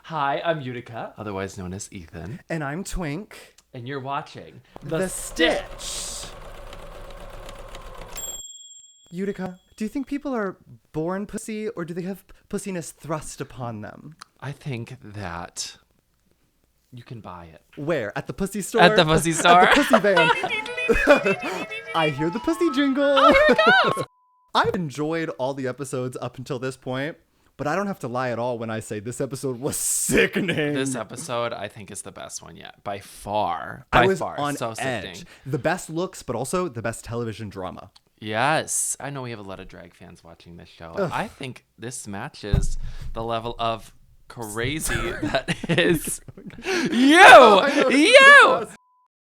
Hi, I'm Utica, otherwise known as Ethan. And I'm Twink. And you're watching The Stitch. Utica, do you think people are born pussy or do they have pussiness thrust upon them? I think that you can buy it. Where? At the pussy store? At the pussy store. At the pussy van. I hear the pussy jingle. Oh, here it goes. I've enjoyed all the episodes up until this point, but I don't have to lie at all when I say this episode was sickening. This episode, I think, is the best one yet. By far. I was far. on So edge. sickening. The best looks, but also the best television drama. Yes. I know we have a lot of drag fans watching this show. Ugh. I think this matches the level of crazy that is you.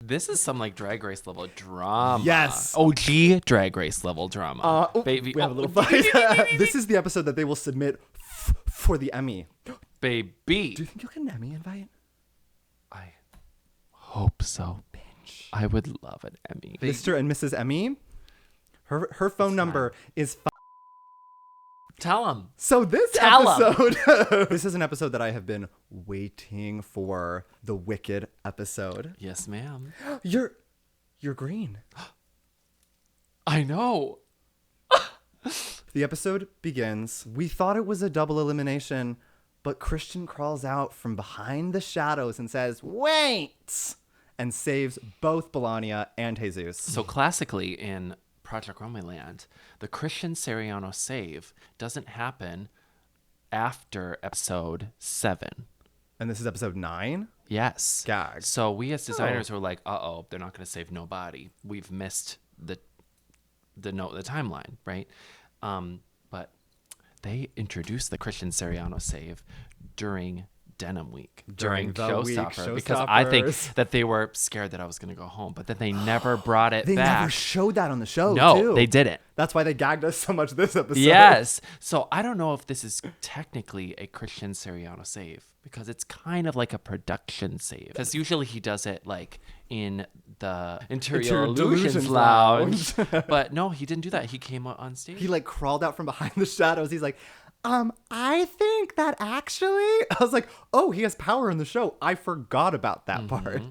This is some like Drag Race level drama. Yes. OG Drag Race level drama. Baby. We have a little fight. This is the episode that they will submit for the Emmy. Baby. Do you think you'll get an Emmy invite? I hope so. Bitch. I would love an Emmy. Mr. and Mrs. Emmy, her phone number is Tell them. So this episode, this is an episode that I have been waiting for, the Wicked episode. Yes, ma'am. You're green. I know. The episode begins. We thought it was a double elimination, but Christian crawls out from behind the shadows and says, "Wait!" and saves both Melania and Jesus. So classically in Project Runway land, the Christian Siriano save doesn't happen after episode 7. And this is episode 9? Yes. Gag. So we as designers were like, uh-oh, they're not going to save nobody. We've missed the timeline, right? But they introduced the Christian Siriano save during Denim Week, during Showstopper, because I think that they were scared that I was going to go home, but then they never brought it back. They never showed that on the show, too. They didn't. That's why they gagged us so much this episode. Yes. So I don't know if this is technically a Christian Siriano save, because it's kind of like a production save. Because usually he does it like in the Interior Illusions Lounge. But no, he didn't do that. He came out on stage. He like crawled out from behind the shadows. He's like, I think that actually, I was like, oh, he has power in the show. I forgot about that part.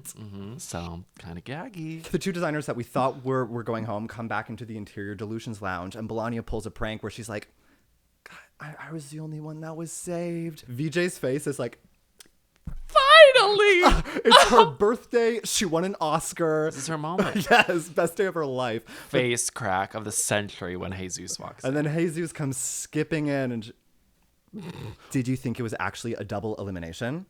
So kind of gaggy. The two designers that we thought were going home come back into the Interior Delusions Lounge, and Melania pulls a prank where she's like, God, I was the only one that was saved. VJ's face is like, finally! It's her birthday. She won an Oscar. This is her moment. Yes, best day of her life. Face crack of the century when Jesus walks in. And then Jesus comes skipping in and... Did you think it was actually a double elimination?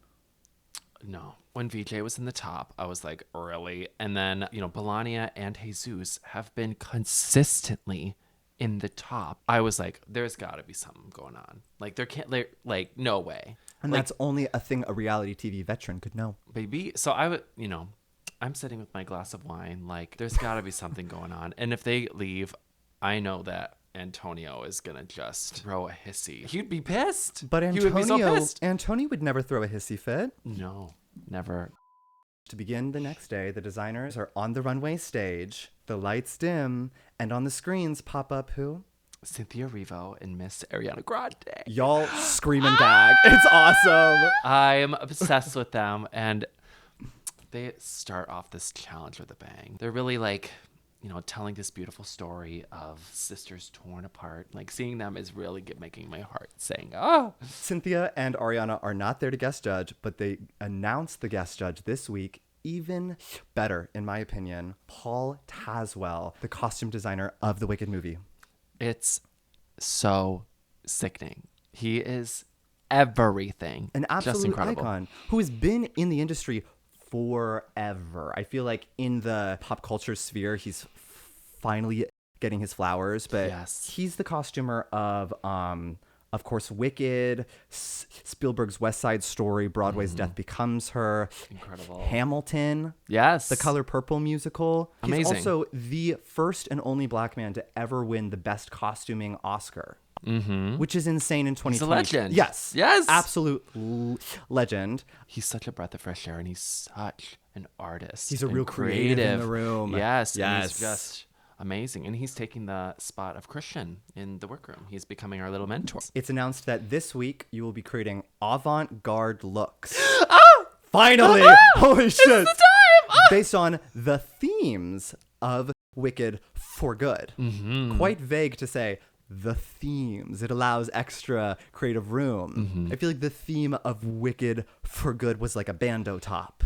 No. When VJ was in the top, I was like, really? And then, Melania and Jesus have been consistently in the top. I was like, there's got to be something going on. Like, there can't, like, no way. And like, that's only a thing a reality TV veteran could know. Baby. So I would, I'm sitting with my glass of wine. Like, there's got to be something going on. And if they leave, I know that Antonio is gonna just throw a hissy. He'd be pissed. But he would be so pissed. Antonio would never throw a hissy fit. No, never. To begin the next day, the designers are on the runway stage. The lights dim, and on the screens pop up who? Cynthia Erivo and Miss Ariana Grande. Y'all scream and gag. It's awesome. I'm obsessed with them, and they start off this challenge with a bang. They're really like, telling this beautiful story of sisters torn apart. Like, seeing them is really making my heart sing. Oh! Cynthia and Ariana are not there to guest judge, but they announced the guest judge this week. Even better, in my opinion, Paul Tazwell, the costume designer of the Wicked movie. It's so sickening. He is everything. An absolute icon who has been in the industry forever. I feel like in the pop culture sphere, he's finally getting his flowers, but yes. He's the costumer of course, Wicked, Spielberg's West Side Story, Broadway's Death Becomes Her, incredible, Hamilton, yes, The Color Purple musical. Amazing. He's also the first and only Black man to ever win the Best Costuming Oscar. Which is insane in 2020. He's a legend. Yes. Absolute legend. He's such a breath of fresh air, and he's such an artist. He's a real creative in the room. Yes. He's just amazing. And he's taking the spot of Christian in the workroom. He's becoming our little mentor. It's announced that this week you will be creating avant-garde looks. Oh! Finally! Holy shit! It's the time! Oh! Based on the themes of Wicked for Good. Mm-hmm. Quite vague to say the themes. It allows extra creative room. Mm-hmm. I feel like the theme of Wicked for Good was like a bandeau top.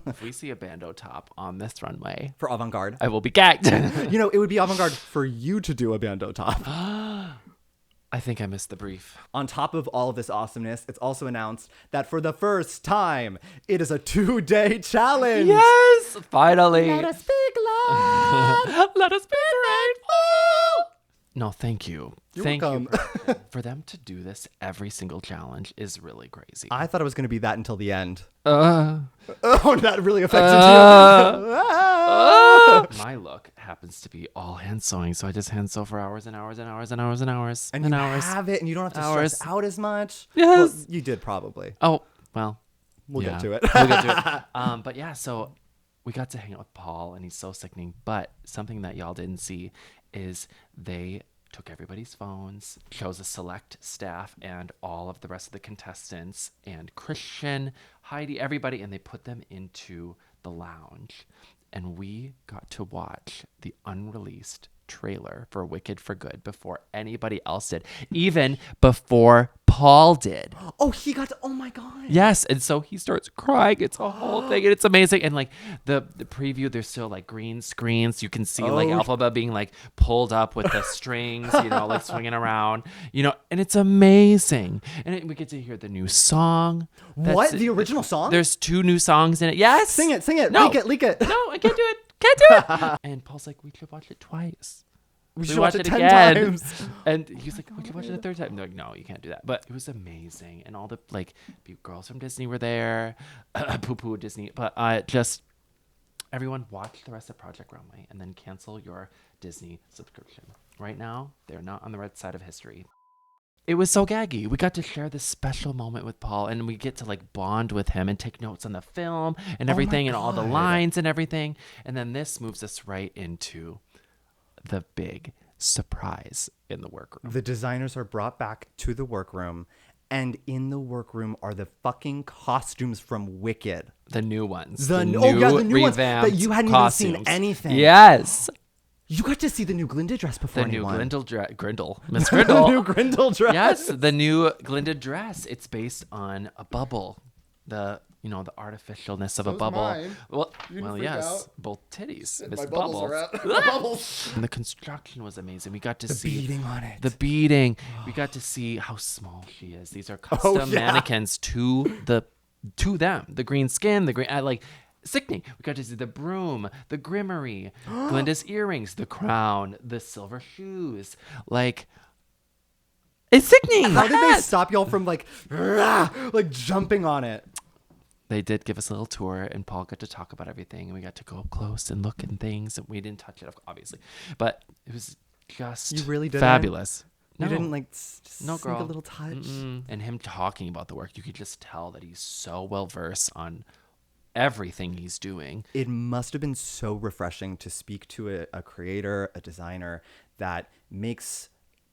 If we see a bandeau top on this runway, For avant-garde. I will be gagged. You know, it would be avant-garde for you to do a bandeau top. I think I missed the brief. On top of all of this awesomeness, it's also announced that for the first time, it is a 2-day challenge. Yes! Finally! Let us speak love. Let us be grateful! No, thank you. Thank welcome. you. For them to do this every single challenge is really crazy. I thought it was going to be that until the end. Uh, Oh, that really affected you. my look happens to be all hand sewing, so I just hand sew for hours and hours and hours and hours and hours And and you hours. have it, and you don't have to Hours. stress out as much. Yes. Well, you did probably. Oh, well. We'll yeah. get to it. We'll get to it. But yeah, so we got to hang out with Paul, and he's so sickening. But something that y'all didn't see is they took everybody's phones, chose a select staff and all of the rest of the contestants and Christian, Heidi, everybody, and they put them into the lounge. And we got to watch the unreleased trailer for Wicked for Good before anybody else did, even before Paul did. Oh, he got to, oh my God. Yes, and so he starts crying. It's a whole thing, and it's amazing. And like the preview, there's still like green screens. You can see like Alphaba being like pulled up with the strings, you know, like swinging around, you know, and it's amazing. And we get to hear the new song. What? The original song? There's 2 new songs in it. Yes, Sing it. No. Leak it. No, I can't do it. Can't do it. And Paul's like, we should watch it twice. We should watch it 10 times. And he's like, we should watch it a third time. They're like, no, you can't do that. But it was amazing. And all the like girls from Disney were there. Poo-poo Disney. But just everyone watch the rest of Project Runway and then cancel your Disney subscription. Right now, they're not on the right side of history. It was so gaggy. We got to share this special moment with Paul, and we get to like bond with him and take notes on the film and everything and all the lines and everything. And then this moves us right into the big surprise in the workroom. The designers are brought back to the workroom, and in the workroom are the fucking costumes from Wicked. The new ones. The new ones that you hadn't costumes. even seen anything. Yes. You got to see the new Glinda dress before The new anyone. Grindle. Miss Grindle. The new Grindle dress. Yes, the new Glinda dress. It's based on a bubble. The artificialness of a bubble. mine. Well, You didn't freak yes, out. both titties. My Miss bubbles Bubbles. are out. My bubbles. And the construction was amazing. We got to The see beading on it. the beading. We got to see how small she is. These are custom mannequins to them. The green skin, the green sickening. We got to see the broom, the grimory, Glinda's earrings, the crown, the silver shoes. Like, it's sickening. How did they stop y'all from like jumping on it? They did give us a little tour, and Paul got to talk about everything, and we got to go up close and look at things, and we didn't touch it, obviously, but it was just You really didn't? fabulous. You No. didn't like just No, sneak girl. a little touch. And him talking about the work, you could just tell that he's so well versed on everything he's doing. It must have been so refreshing to speak to a creator, a designer that makes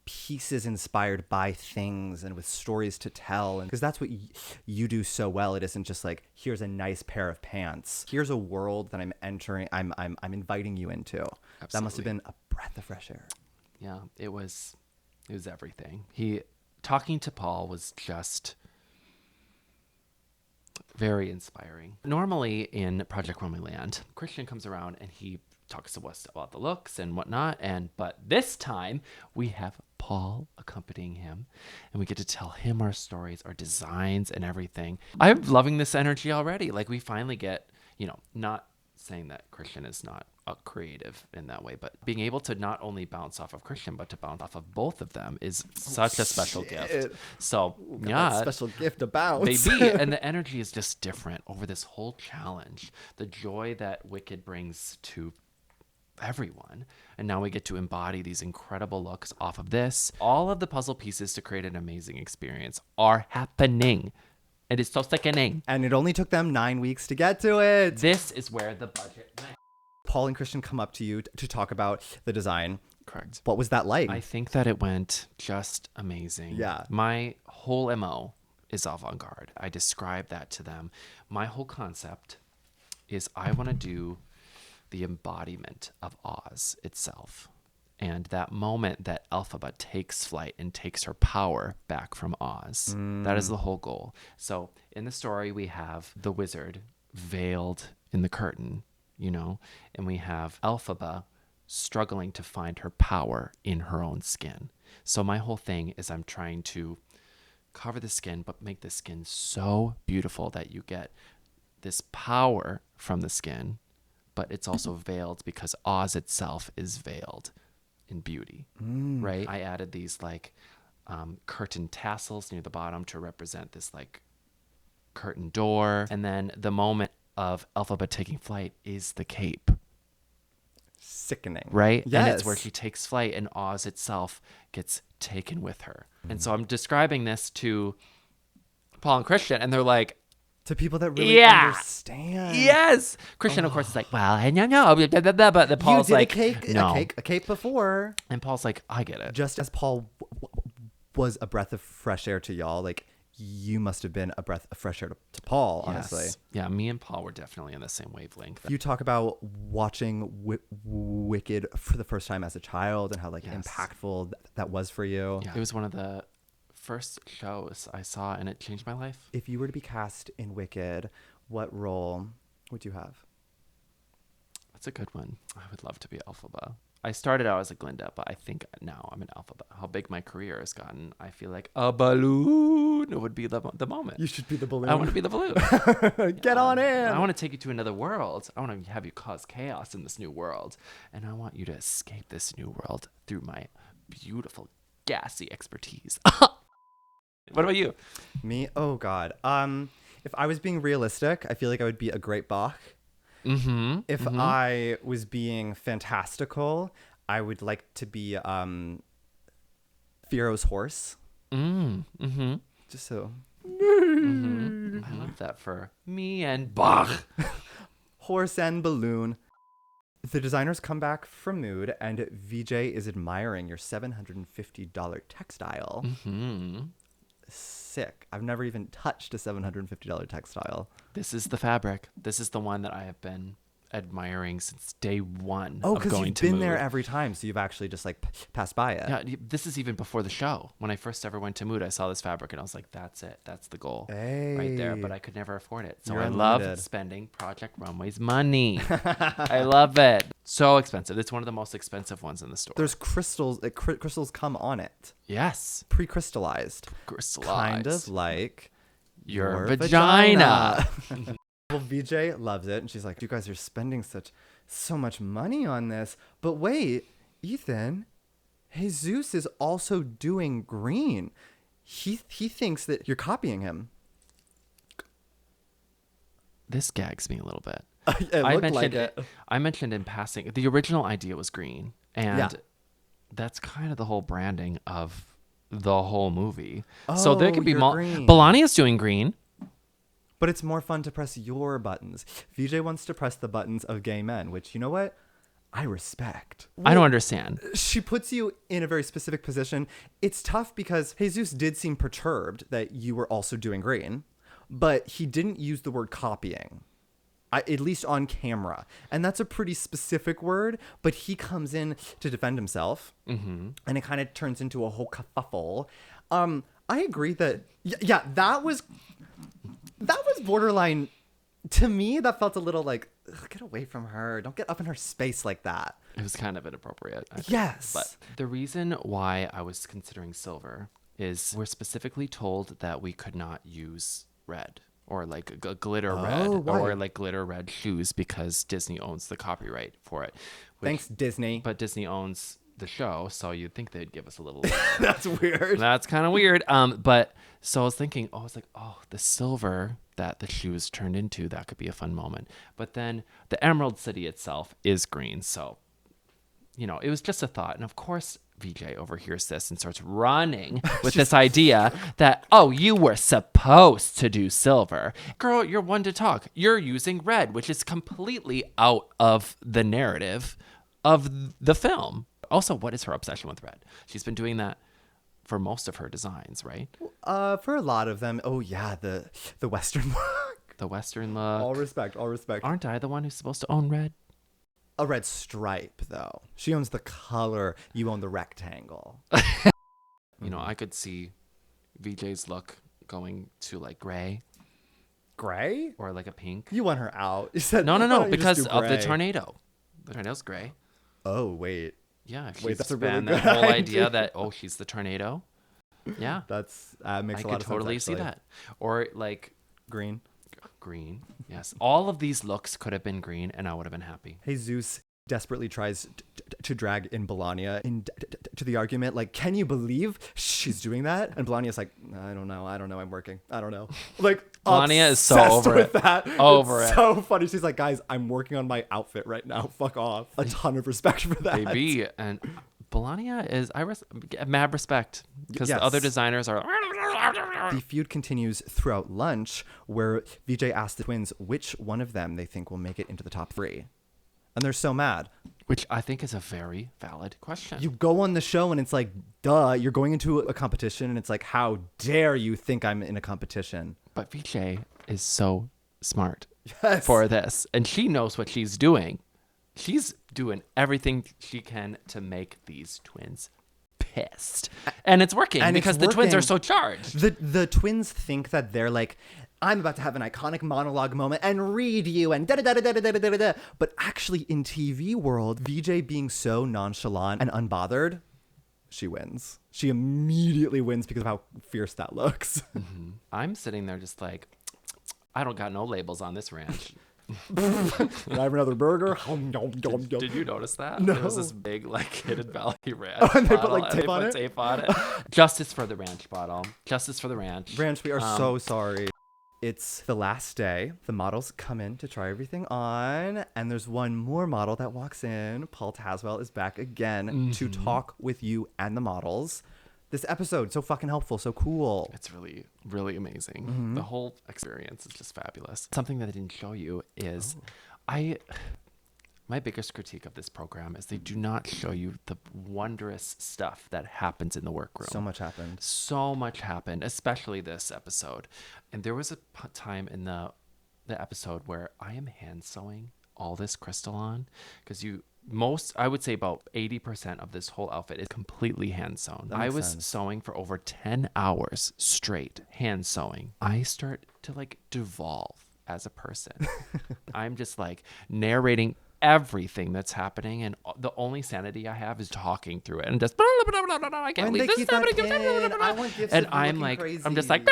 pieces inspired by things and with stories to tell, and because that's what you do so well. It isn't just like, here's a nice pair of pants, here's a world that I'm entering, I'm inviting you into. Absolutely. That must have been a breath of fresh air. Yeah, it was everything. Talking to Paul was just very inspiring. Normally in Project Runway Land, Christian comes around and he talks to us about the looks and whatnot, but this time we have Paul accompanying him, and we get to tell him our stories, our designs, and everything. I'm loving this energy already. Like, we finally get, not saying that Christian is not a creative in that way, but being able to not only bounce off of Christian, but to bounce off of both of them is such a special gift. So, That special gift to bounce. Baby, and the energy is just different over this whole challenge. The joy that Wicked brings to everyone, and now we get to embody these incredible looks off of this. All of the puzzle pieces to create an amazing experience are happening. It is so sickening. And it only took them 9 weeks to get to it. This is where the budget went. Paul and Christian come up to you to talk about the design. Correct. What was that like? I think that it went just amazing. Yeah. My whole MO is avant-garde. I describe that to them. My whole concept is I want to do the embodiment of Oz itself. And that moment that Elphaba takes flight and takes her power back from Oz. That is the whole goal. So in the story, we have the wizard veiled in the curtain, you know, and we have Elphaba struggling to find her power in her own skin. So my whole thing is I'm trying to cover the skin, but make the skin so beautiful that you get this power from the skin, but it's also veiled because Oz itself is veiled in beauty, right? I added these like curtain tassels near the bottom to represent this like curtain door. And then the moment of Elphaba taking flight is the cape. Sickening. Right? Yes. And it's where she takes flight and Oz itself gets taken with her. And so I'm describing this to Paul and Christian, and they're like, to people that really Yeah. understand. yes. Christian, of course, is like, well, I know, blah, blah, blah, blah. But then Paul's you did like, no. a cake before. And Paul's like, I get it. Just as Paul was a breath of fresh air to y'all, like you must have been a breath of fresh air to Paul, honestly. Yes. Yeah, me and Paul were definitely on the same wavelength. You talk about watching Wicked for the first time as a child and how like Yes. impactful that was for you. Yeah. It was one of the first shows I saw, and it changed my life. If you were to be cast in Wicked, what role would you have? That's a good one. I would love to be Elphaba. I started out as a Glinda, but I think now I'm an Elphaba. How big my career has gotten, I feel like a balloon would be the moment. You should be the balloon. I want to be the balloon. Get on in. I want to take you to another world. I want to have you cause chaos in this new world. And I want you to escape this new world through my beautiful, gassy expertise. What about you? Me? Oh God. If I was being realistic, I feel like I would be a great Bach. Mm-hmm. If I was being fantastical, I would like to be Firo's horse. Mm-hmm. Just so. I love that for me and Bach. Horse and balloon. The designers come back from Mood, and VJ is admiring your $750 textile. Mm-hmm. Sick. I've never even touched a $750 textile. This is the fabric. This is the one that I have been admiring since day one Oh, of because going you've to been Mood. there every time, so you've actually just like passed by it. Yeah, this is even before the show. When I first ever went to Mood, I saw this fabric and I was like, that's it. That's the goal right there. But I could never afford it. So You're I love unlimited. spending Project Runway's money. I love it. So expensive. It's one of the most expensive ones in the store. There's crystals. Crystals come on it, yes. pre-crystallized, Crystallized. kind of like Your vagina. Well, VJ loves it, and she's like, "You guys are spending so much money on this." But wait, Ethan, Jesus is also doing green. He thinks that you're copying him. This gags me a little bit. It I looked mentioned like it. I mentioned in passing the original idea was green, and Yeah. that's kind of the whole branding of the whole movie. So there Oh, could be you're green. Balani's doing green. But it's more fun to press your buttons. VJ wants to press the buttons of gay men, which, you know what? I respect. I don't understand. She puts you in a very specific position. It's tough because Jesus did seem perturbed that you were also doing green, but he didn't use the word copying, at least on camera. And that's a pretty specific word, but he comes in to defend himself, and it kind of turns into a whole kerfuffle. I agree that, yeah, that was borderline. To me, that felt a little like, ugh, get away from her. Don't get up in her space like that. It was kind of inappropriate. I think. Yes. But the reason why I was considering silver is we're specifically told that we could not use red or like a glitter red why? or like glitter red shoes because Disney owns the copyright for it. Thanks, Disney. But Disney owns the show, so you'd think they'd give us a little. That's weird. That's kind of weird. But so I was thinking, the silver that the shoes turned into, that could be a fun moment. But then the Emerald City itself is green, so it was just a thought. And of course, VJ overhears this and starts running with this idea that, oh, you were supposed to do silver. Girl, you're one to talk. You're using red, which is completely out of the narrative of the film. Also, what is her obsession with red? She's been doing that for most of her designs, right? For a lot of them. Oh, yeah, the Western look. The Western look. All respect. Aren't I the one who's supposed to own red? A red stripe, though. She owns the color. You own the rectangle. You know, I could see VJ's look going to like gray. Gray? Or like a pink. You want her out. You said, No, because of the tornado. The tornado's gray. Oh, wait. Yeah, if Wait, she's that's a really been good that whole idea. idea that, oh, she's the tornado. Yeah. That's makes I a lot could of totally sense, see actually. that. Or like Green. green. Yes. All of these looks could have been green and I would have been happy. Jesus desperately tries to drag in Belania to the argument. Like, can you believe she's doing that? And Belania's like, I don't know. I'm working. I don't know. Like, Melania is so obsessed over with it. that. Over It's it. so funny. She's like, guys, I'm working on my outfit right now. Fuck off. A ton of respect for that. Baby. And Belania is, mad respect because Yes. the other designers are. The feud continues throughout lunch, where VJ asks the twins which one of them they think will make it into the top 3. And they're so mad. Which I think is a very valid question. You go on the show and it's like, duh, you're going into a competition and it's like, how dare you think I'm in a competition? But VJ is so smart Yes. for this. And she knows what she's doing. She's doing everything she can to make these twins pissed. And it's working And because it's the twins are working. so charged. The twins think that they're like, I'm about to have an iconic monologue moment and read you and da-da-da-da-da-da-da-da. But actually in TV world, VJ being so nonchalant and unbothered, she wins. She immediately wins because of how fierce that looks. Mm-hmm. I'm sitting there just like, I don't got no labels on this ranch. Can I have another burger? Did you notice that? No. There was this big like Hidden Valley ranch. Oh, and they put, bottle, like, and tape on it? Tape on it. Justice for the ranch bottle. Justice for the ranch. Ranch, we are so sorry. It's the last day. The models come in to try everything on. And there's one more model that walks in. Paul Tazwell is back again to talk with you and the models. This episode, so fucking helpful, so cool. It's really, really amazing. The whole experience is just fabulous. Something that I didn't show you is my biggest critique of this program is they do not show you the wondrous stuff that happens in the workroom. So much happened. So much happened, especially this episode. And there was a time in the episode where I am hand sewing all this crystal on because I would say about 80% of this whole outfit is completely hand sewn. That I makes was sense. sewing for over 10 hours straight, hand sewing. I start to like devolve as a person. I'm just like narrating everything that's happening, and the only sanity I have is talking through it and just I can't When believe they this keep is happening. that in, I want gifts And of you I'm looking like, crazy. I'm just like,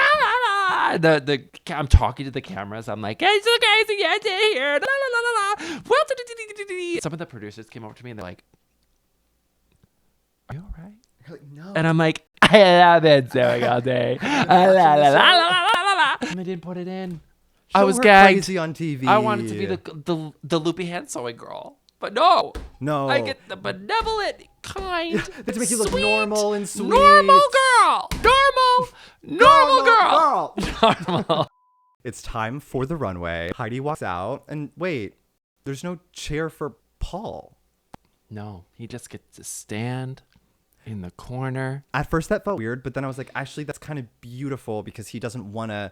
I'm talking to the cameras. I'm like, it's so crazy, yeah, here. Some of the producers came over to me and they're like, "Are you all right?" You're like, no. And I'm like, I have been sewing all day. And I didn't put it in. I Show was her gagged. crazy on TV. I wanted to be the loopy hand sewing girl, but no. No. I get the benevolent, kind, They make you look sweet, normal and sweet. normal girl, normal girl. Normal. It's time for the runway. Heidi walks out, and wait, there's no chair for Paul. No, he just gets to stand in the corner. At first that felt weird, but then I was like, actually, that's kind of beautiful because he doesn't want to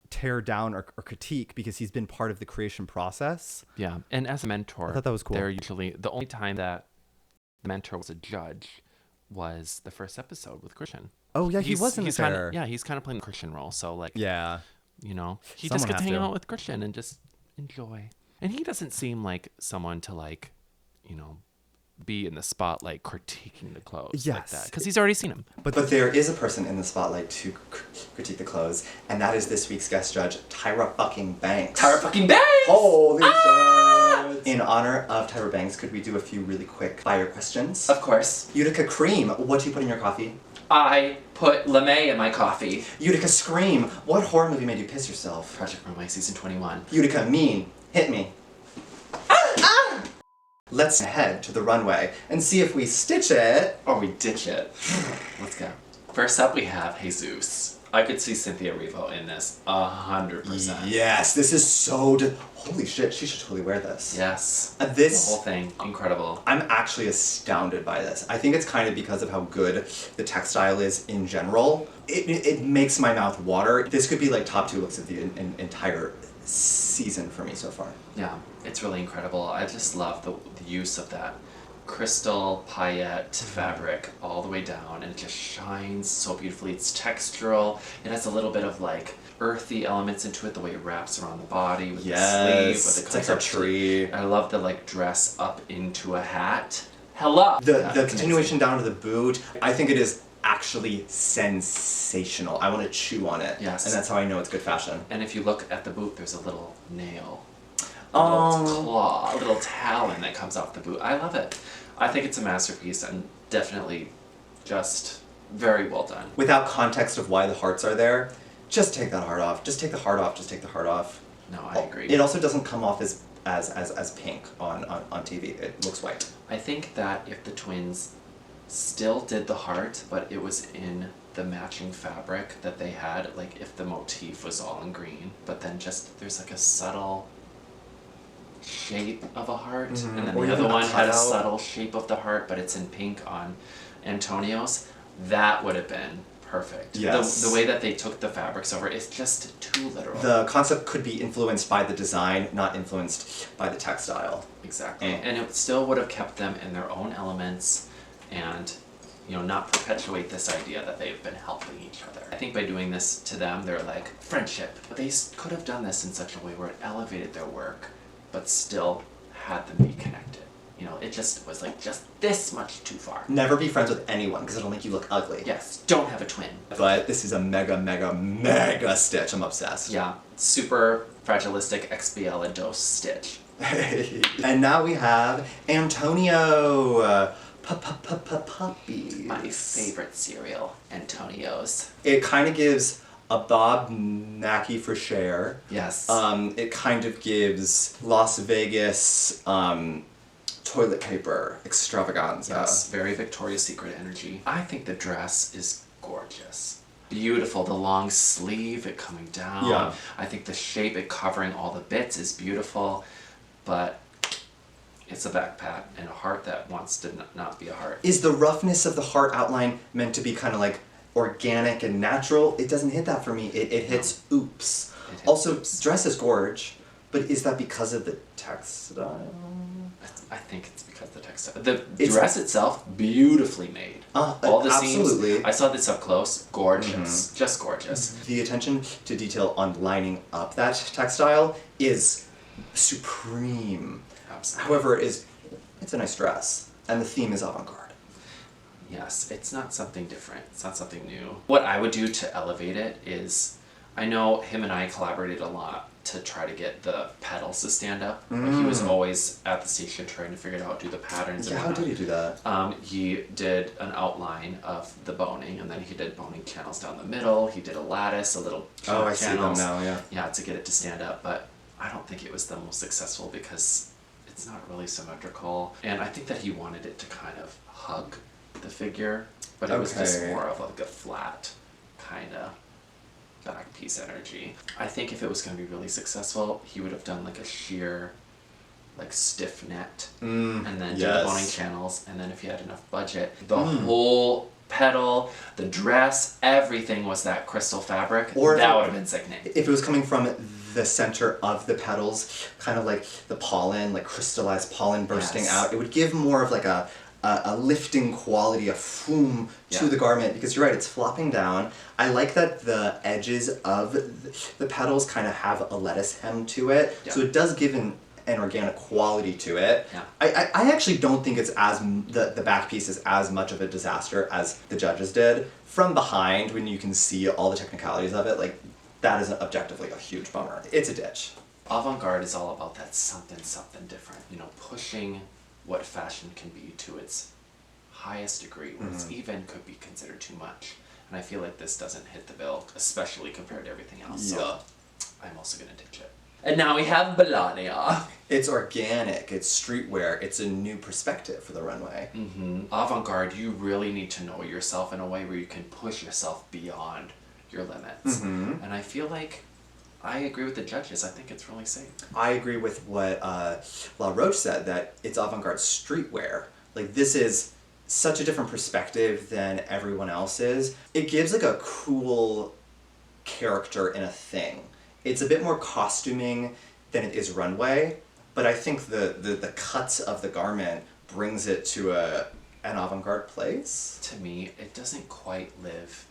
tear down or critique because he's been part of the creation process. Yeah, and as a mentor, I thought that was cool. They're usually the only time that the mentor was a judge was the first episode with Christian. Oh yeah, he was in the he's kinda, chair. yeah, he's kind of playing the Christian role. So like, Yeah. you know, he Someone just gets to has hang to. out with Christian and just enjoy. And he doesn't seem like someone to like, you know, be in the spotlight critiquing the clothes like Yes. that because he's already seen him. But there is a person in the spotlight to critique the clothes, and that is this week's guest judge, Tyra fucking Banks. Tyra fucking Banks! Holy shit! In honor of Tyra Banks, could we do a few really quick fire questions? Of course. Utica Cream, what do you put in your coffee? I put LeMay in my coffee. Utica Scream, what horror movie made you piss yourself? Project Runway season 21. Utica Mean, hit me. Let's head to the runway and see if we stitch it. Or we ditch it. Let's go. First up, we have Jesus. I could see Cynthia Erivo in this 100%. Yes, this is holy shit, she should totally wear this. Yes. This The whole thing, incredible. I'm actually astounded by this. I think it's kind of because of how good the textile is in general. It makes my mouth water. This could be like top 2 looks of the entire season for me so far. Yeah, it's really incredible. I just love the use of that crystal paillette fabric all the way down, and it just shines so beautifully. It's textural. It has a little bit of like earthy elements into it, the way it wraps around the body with the sleeve, with the it's like a tree. I love the like dress up into a hat. Hello. The continuation down to the boot. I think it is actually sensational. I want to chew on it. Yes. And that's how I know it's good fashion. And if you look at the boot, there's a little nail, a little claw, a little talon that comes off the boot. I love it. I think it's a masterpiece and definitely just very well done. Without context of why the hearts are there, just take that heart off. Just take the heart off. Just take the heart off. No, I agree. It also doesn't come off as pink on TV. It looks white. I think that if the twins still did the heart, but it was in the matching fabric that they had, like if the motif was all in green, but then just there's like a subtle shape of a heart, and then Or the even other a one had a cutout. subtle shape of the heart, but it's in pink on Antonio's, that would have been perfect. Yes. The way that they took the fabrics over is just too literal. The concept could be influenced by the design, not influenced by the textile. Exactly. And it still would have kept them in their own elements and, you know, not perpetuate this idea that they've been helping each other. I think by doing this to them, they're like, friendship. But they could have done this in such a way where it elevated their work, but still had them be connected. You know, it just was like just this much too far. Never be friends with anyone because it'll make you look ugly. Yes, don't have a twin. But this is a mega, mega, mega stitch. I'm obsessed. Yeah, super fragilistic XBL and dose stitch. And now we have Antonio. Puppies. My favorite cereal, Antonio's. It kind of gives a Bob Mackie for Cher. Yes. It kind of gives Las Vegas toilet paper extravaganza. Yes, very Victoria's Secret energy. I think the dress is gorgeous. Beautiful, the long sleeve, it coming down. Yeah. I think the shape, it covering all the bits is beautiful, but it's a backpack and a heart that wants to not be a heart. Is the roughness of the heart outline meant to be kind of like organic and natural? It doesn't hit that for me. It hits oops. It hits Also, oops. dress is gorge, but is that because of the textile? I think it's because of the textile. The It's- dress itself, beautifully made. All the absolutely. seams, I saw this up close, gorgeous, just gorgeous. The attention to detail on lining up that textile is supreme. Absolutely. However, it's a nice dress, and the theme is avant-garde. Yes, it's not something different. It's not something new. What I would do to elevate it is, I know him and I collaborated a lot to try to get the petals to stand up. Like he was always at the station trying to figure out, do the patterns. Yeah, and how whatnot. did he do that? He did an outline of the boning, and then he did boning channels down the middle. He did a lattice, a little Oh, I see them channels. now, yeah. Yeah, to get it to stand up, but I don't think it was the most successful because it's not really symmetrical, and I think that he wanted it to kind of hug the figure, but it was just Okay. more of like a flat kind of back piece energy. I think if it was going to be really successful, he would have done like a sheer, like stiff net, and then do the boning channels, and then if he had enough budget, the whole petal, the dress, everything was that crystal fabric. Or if that it- would have been sickening. If it was coming from the center of the petals, kind of like the pollen, like crystallized pollen bursting Yes. out, it would give more of like a lifting quality, a foom to Yeah. the garment, because you're right, it's flopping down. I like that the edges of the petals kind of have a lettuce hem to it, Yeah. so it does give an organic quality to it. Yeah. I actually don't think it's the back piece is as much of a disaster as the judges did. From behind, when you can see all the technicalities of it, like, that is objectively a huge bummer. It's a ditch. Avant-garde is all about that something different, you know, pushing what fashion can be to its highest degree, where it's even could be considered too much. And I feel like this doesn't hit the bill, especially compared to everything else. So I'm also gonna ditch it. And now we have Melania. It's organic, it's streetwear, it's a new perspective for the runway. Avant-garde, you really need to know yourself in a way where you can push yourself beyond your limits. And I feel like I agree with the judges. I think it's really safe. I agree with what La Roche said, that it's avant-garde streetwear. Like, this is such a different perspective than everyone else's. It gives like a cool character in a thing. It's a bit more costuming than it is runway, but I think the cuts of the garment brings it to an avant-garde place. To me, it doesn't quite live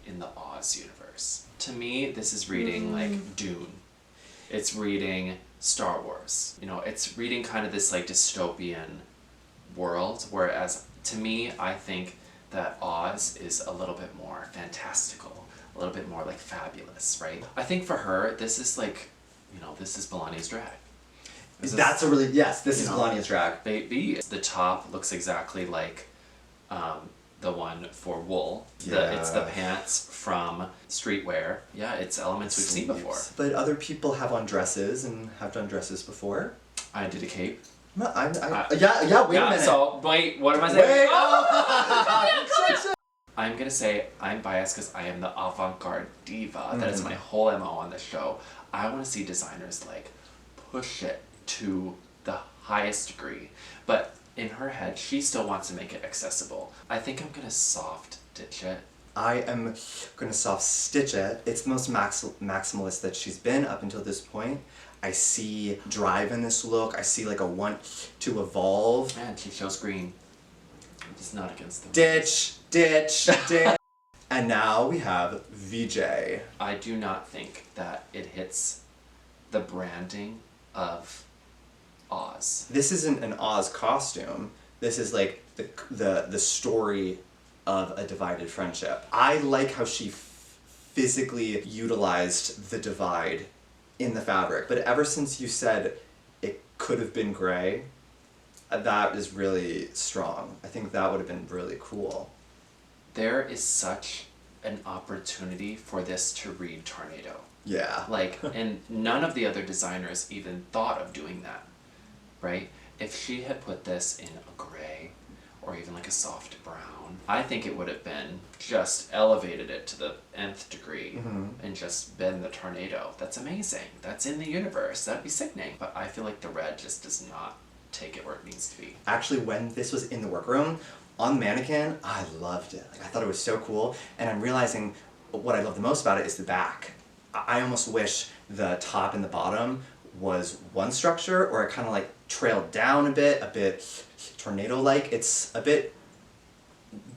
in the Oz universe. To me, this is reading like Dune. It's reading Star Wars. You know, it's reading kind of this like dystopian world, whereas to me, I think that Oz is a little bit more fantastical, a little bit more like fabulous, right? I think for her, this is like, you know, this is Melania's drag. This is Melania's drag. Baby, the top looks exactly like the one for wool. It's the pants from streetwear. Yeah, it's elements we've seen before. But other people have on dresses and have done dresses before. I did a cape. No, wait a minute. So, wait, what am I saying? Wait, I'm gonna say I'm biased because I am the avant-garde diva. That is my whole MO on this show. I want to see designers like push it to the highest degree, but in her head, she still wants to make it accessible. I think I'm gonna soft ditch it. I am gonna soft stitch it. It's the most maximalist that she's been up until this point. I see drive in this look. I see like a want to evolve. Man, she chose green. It's not against the Ditch. And now we have VJ. I do not think that it hits the branding of Oz. This isn't an Oz costume. This is like the story of a divided friendship. I like how she physically utilized the divide in the fabric, but ever since you said it could have been gray, that is really strong. I think that would have been really cool. There is such an opportunity for this to read tornado. Yeah. Like, and none of the other designers even thought of doing that, right? If she had put this in a gray or even like a soft brown, I think it would have been just elevated it to the nth degree and just been the tornado. That's amazing. That's in the universe. That'd be sickening. But I feel like the red just does not take it where it needs to be. Actually, when this was in the workroom, on the mannequin, I loved it. Like, I thought it was so cool, and I'm realizing what I love the most about it is the back. I almost wish the top and the bottom was one structure, or it kind of like trailed down a bit tornado-like. It's a bit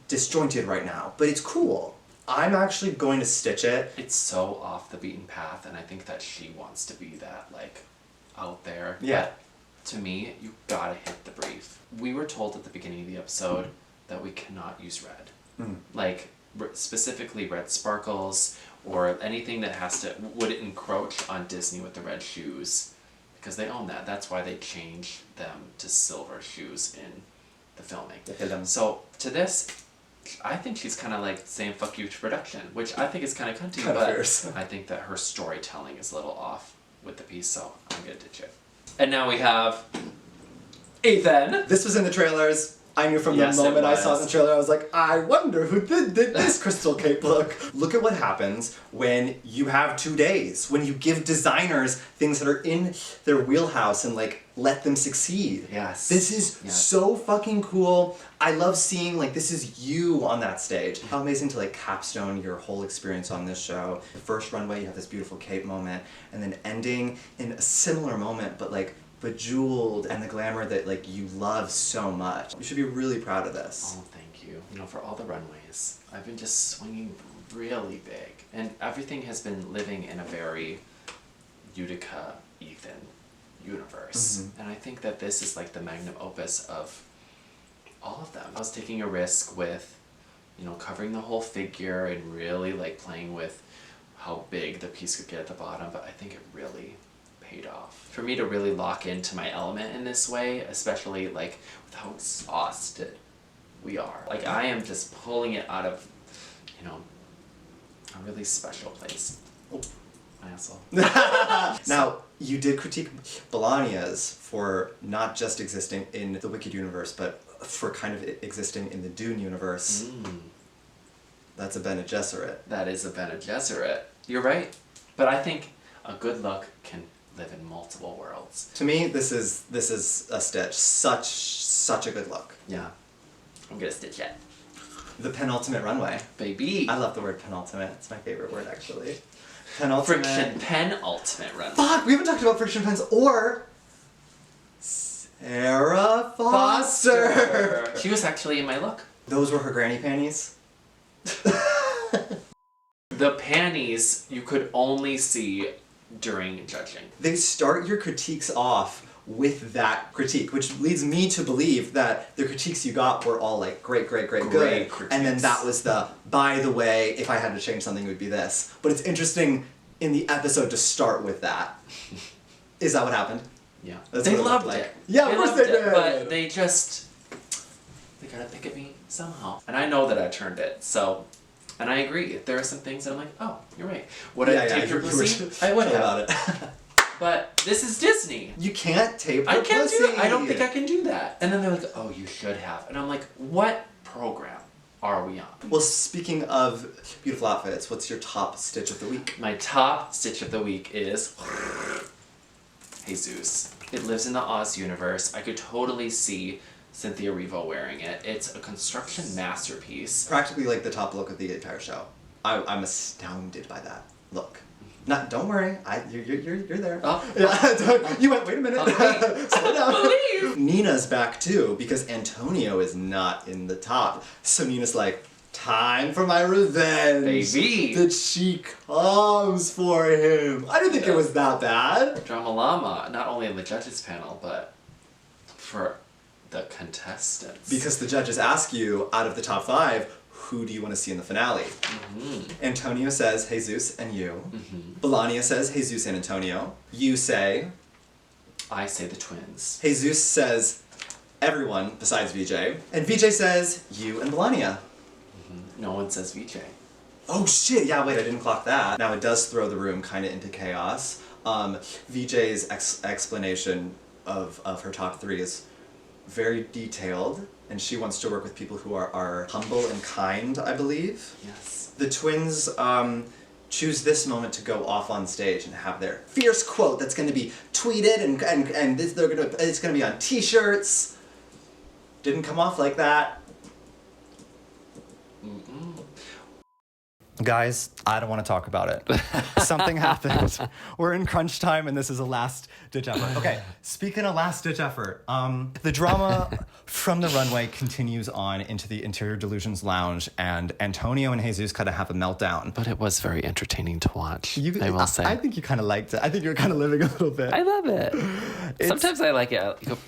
disjointed right now, but it's cool. I'm actually going to stitch it. It's so off the beaten path, and I think that she wants to be that, like, out there. Yeah. But to me, you gotta hit the brief. We were told at the beginning of the episode that we cannot use red. Like, specifically red sparkles, or anything that would encroach on Disney with the red shoes, because they own that. That's why they changed them to silver shoes in the filming. So to this, I think she's kind of like saying fuck you to production, which I think is kind of cunty, but I think that her storytelling is a little off with the piece, so I'm gonna ditch it. And now we have Ethan. This was in the trailers. I knew from the moment I saw the trailer, I was like, I wonder who did this crystal cape look. Look at what happens when you have 2 days, when you give designers things that are in their wheelhouse and like let them succeed. Yes. This is so fucking cool. I love seeing like this is you on that stage. How amazing to like capstone your whole experience on this show. The first runway, you have this beautiful cape moment, and then ending in a similar moment, but like bejeweled and the glamour that like you love so much. You should be really proud of this. Oh, thank you. You know, for all the runways, I've been just swinging really big, and everything has been living in a very Utica, Ethan universe. And I think that this is like the magnum opus of all of them. I was taking a risk with, you know, covering the whole figure and really like playing with how big the piece could get at the bottom, but I think it really paid off. For me to really lock into my element in this way, especially like with how exhausted we are. Like I am just pulling it out of, you know, a really special place. Oh, my asshole. Now, You did critique Balania's for not just existing in the Wicked universe, but for kind of existing in the Dune universe. That's a Bene Gesserit. That is a Bene Gesserit. You're right. But I think a good look can live in multiple worlds. To me, this is a stitch. Such a good look. Yeah. I'm gonna stitch it. The penultimate runway. Baby. I love the word penultimate. It's my favorite word, actually. Penultimate. Friction pen ultimate runway. Fuck, we haven't talked about friction pens or Sarah Foster. She was actually in my look. Those were her granny panties. The panties you could only see during judging. They start your critiques off with that critique, which leads me to believe that the critiques you got were all like great, good. Critiques. And then that was the, by the way, if I had to change something, it would be this. But it's interesting in the episode to start with that. Is that what happened? Yeah. That's They what loved looked it. like. Yeah, of course loved they it, did. But they gotta pick at me somehow. And I know that I turned it, so. And I agree. There are some things that I'm like, oh, you're right. Would I tape your pussy? I would have. About it. But this is Disney. You can't tape her I can't pussy. do that. I don't think I can do that. And then they're like, oh, you should have. And I'm like, what program are we on? Well, speaking of beautiful outfits, what's your top stitch of the week? My top stitch of the week is Jesus. It lives in the Oz universe. I could totally see Cynthia Erivo wearing it. It's a construction masterpiece. Practically like the top look of the entire show. I'm astounded by that look. Not, don't worry, you're there. Oh. Yeah, you went, wait a minute. Slow down. Believe. Nina's back too, because Antonio is not in the top. So Nina's like, time for my revenge. Baby. That she comes for him. I didn't think it was that bad. Drama Llama, not only in the judges panel, but for the contestants. Because the judges ask you, out of the top 5, who do you want to see in the finale? Antonio says, Jesus and you. Balania says, Jesus and Antonio. You say... I say the twins. Jesus says, everyone besides VJ. And VJ says, you and Balania. No one says VJ. Oh shit, yeah, wait, I didn't clock that. Now it does throw the room kind of into chaos. VJ's explanation of her top 3 is very detailed. And she wants to work with people who are humble and kind, I believe. Yes. The twins choose this moment to go off on stage and have their fierce quote that's going to be tweeted and this, it's going to be on t-shirts. Didn't come off like that. Guys, I don't want to talk about it. Something happened. We're in crunch time, and this is a last-ditch effort. Okay, speaking of last-ditch effort, the drama from the runway continues on into the Interior Delusions Lounge, and Antonio and Jesus kind of have a meltdown. But it was very entertaining to watch, I will say. I think you kind of liked it. I think you're kind of living a little bit. I love it. Sometimes I like it.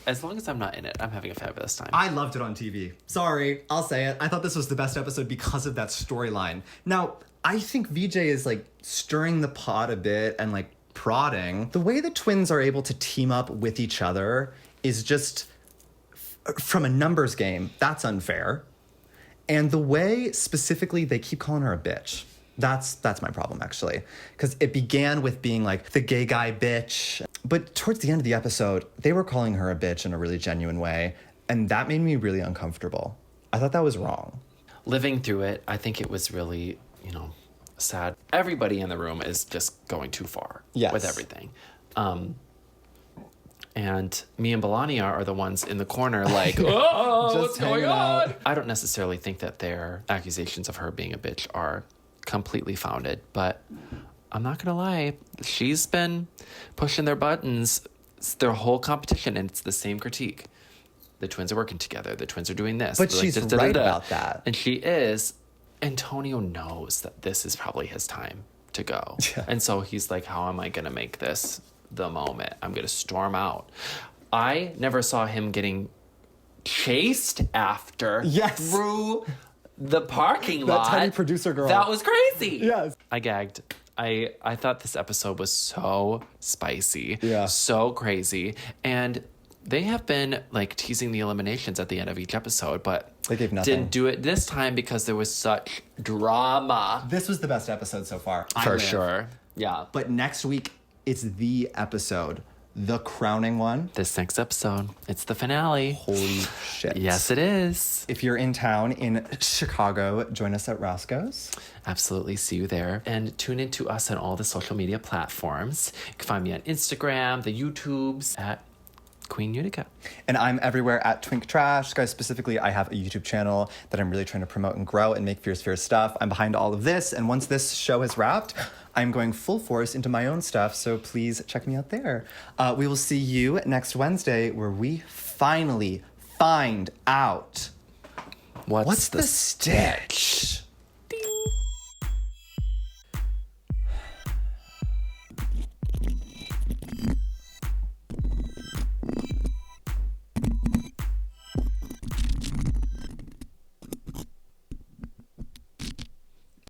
As long as I'm not in it, I'm having a fabulous time. I loved it on TV. Sorry, I'll say it. I thought this was the best episode because of that storyline. Now, I think VJ is like stirring the pot a bit and like prodding. The way the twins are able to team up with each other is just from a numbers game. That's unfair. And the way specifically they keep calling her a bitch. That's my problem, actually. Because it began with being like the gay guy bitch. But towards the end of the episode, they were calling her a bitch in a really genuine way. And that made me really uncomfortable. I thought that was wrong. Living through it, I think it was really, sad. Everybody in the room is just going too far with everything. And me and Balania are the ones in the corner like, oh, what's going on? I don't necessarily think that their accusations of her being a bitch are completely founded, but I'm not gonna lie, she's been pushing their buttons their whole competition, and it's the same critique. The twins are working together. The twins are doing this. But she's right about that. And she is. Antonio knows that this is probably his time to go. Yeah. And so he's like, how am I going to make this the moment? I'm going to storm out. I never saw him getting chased after through the parking lot. That tiny producer girl. That was crazy. Yes. I gagged. I thought this episode was so spicy. Yeah. So crazy. And they have been like teasing the eliminations at the end of each episode, but they gave nothing. Didn't do it this time because there was such drama. This was the best episode so far. For sure. Yeah. But next week It's the episode, the crowning one. This next episode, it's the finale. Holy shit. Yes, it is. If you're in town in Chicago, join us at Roscoe's. Absolutely. See you there. And tune in to us on all the social media platforms. You can find me on Instagram, the YouTubes, at Queen Utica. And I'm everywhere at twinktrash. Guys, specifically, I have a YouTube channel that I'm really trying to promote and grow and make fierce stuff. I'm behind all of this. And once this show is wrapped, I'm going full force into my own stuff. So please check me out there. We will see you next Wednesday where we finally find out What's the stitch?